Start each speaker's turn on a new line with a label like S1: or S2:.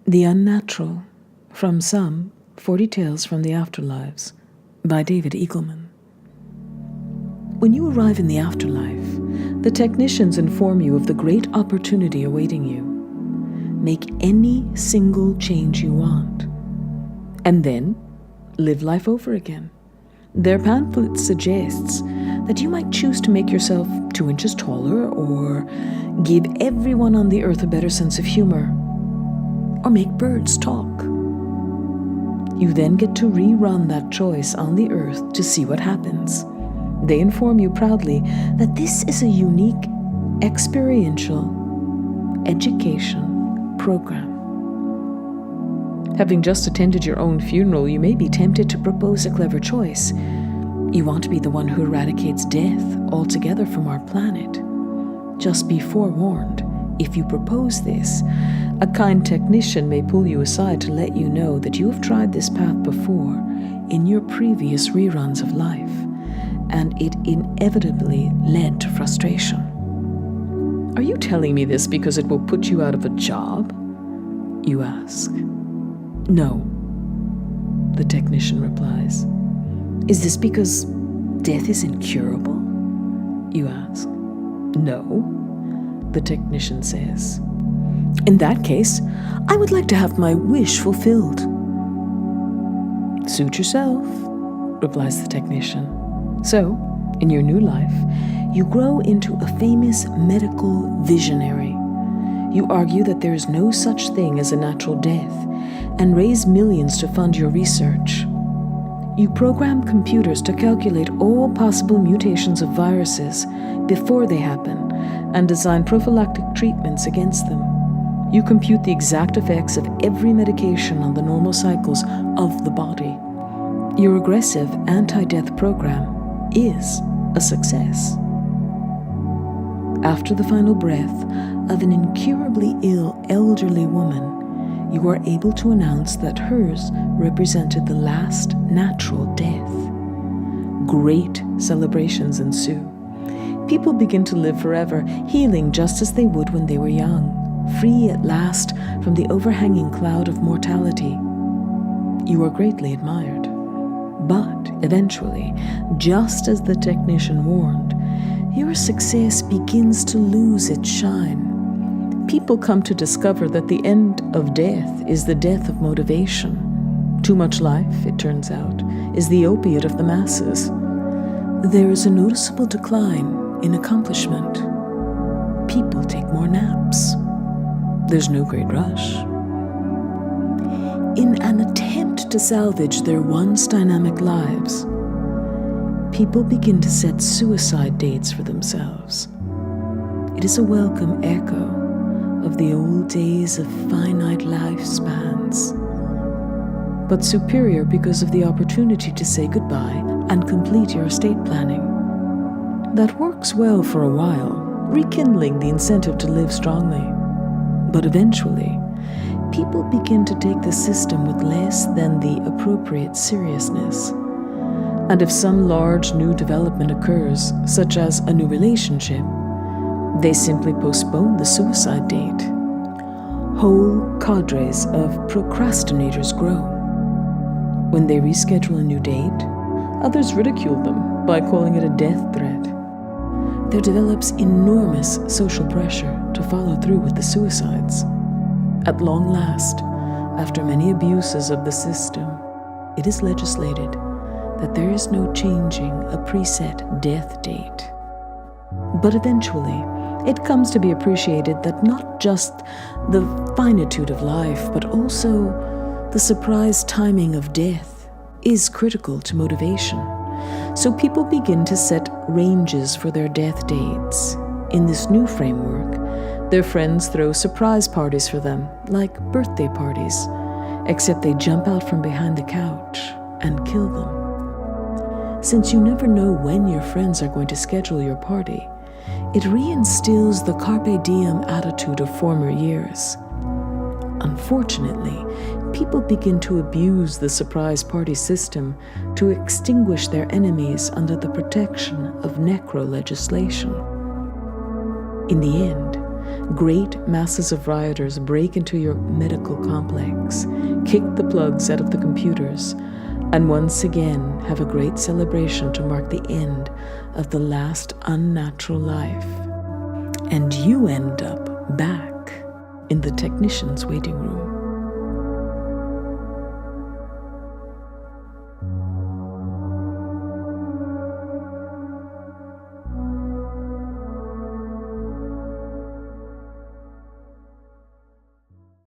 S1: The Unnatural, from some 40 Tales from the Afterlives, by David Eagleman. When you arrive in the afterlife, the technicians inform you of the great opportunity awaiting you. Make any single change you want, and then live life over again. Their pamphlet suggests that you might choose to make yourself 2 inches taller, or give everyone on the earth a better sense of humor, or make birds talk. You then get to rerun that choice on the earth to see what happens. They inform you proudly that this is a unique experiential education program. Having just attended your own funeral, you may be tempted to propose a clever choice. You want to be the one who eradicates death altogether from our planet. Just be forewarned, if you propose this, a kind technician may pull you aside to let you know that you have tried this path before in your previous reruns of life, and it inevitably led to frustration. Are you telling me this because it will put you out of a job? You ask. No, the technician replies. Is this because death is incurable? You ask. No, the technician says. In that case, I would like to have my wish fulfilled. Suit yourself, replies the technician. So, in your new life, you grow into a famous medical visionary. You argue that there is no such thing as a natural death and raise millions to fund your research. You program computers to calculate all possible mutations of viruses before they happen and design prophylactic treatments against them. You compute the exact effects of every medication on the normal cycles of the body. Your aggressive anti-death program is a success. After the final breath of an incurably ill elderly woman, you are able to announce that hers represented the last natural death. Great celebrations ensue. People begin to live forever, healing just as they would when they were young, free at last from the overhanging cloud of mortality. You are greatly admired. But eventually, just as the technician warned, your success begins to lose its shine. People come to discover that the end of death is the death of motivation. Too much life, it turns out, is the opiate of the masses. There is a noticeable decline in accomplishment. People take more naps. There's no great rush. In an attempt to salvage their once dynamic lives, people begin to set suicide dates for themselves. It is a welcome echo of the old days of finite lifespans, but superior because of the opportunity to say goodbye and complete your estate planning. That works well for a while, rekindling the incentive to live strongly. But eventually, people begin to take the system with less than the appropriate seriousness. And if some large new development occurs, such as a new relationship, they simply postpone the suicide date. Whole cadres of procrastinators grow. When they reschedule a new date, others ridicule them by calling it a death threat. There develops enormous social pressure to follow through with the suicides. At long last, after many abuses of the system, it is legislated that there is no changing a preset death date. But eventually, it comes to be appreciated that not just the finitude of life, but also the surprise timing of death is critical to motivation. So people begin to set ranges for their death dates. In this new framework, their friends throw surprise parties for them, like birthday parties, except they jump out from behind the couch and kill them. Since you never know when your friends are going to schedule your party, it reinstills the carpe diem attitude of former years. Unfortunately, people begin to abuse the surprise party system to extinguish their enemies under the protection of necro legislation. In the end, Great masses of rioters break into your medical complex, kick the plugs out of the computers, and once again have a great celebration to mark the end of the last unnatural life. And you end up back in the technician's waiting room.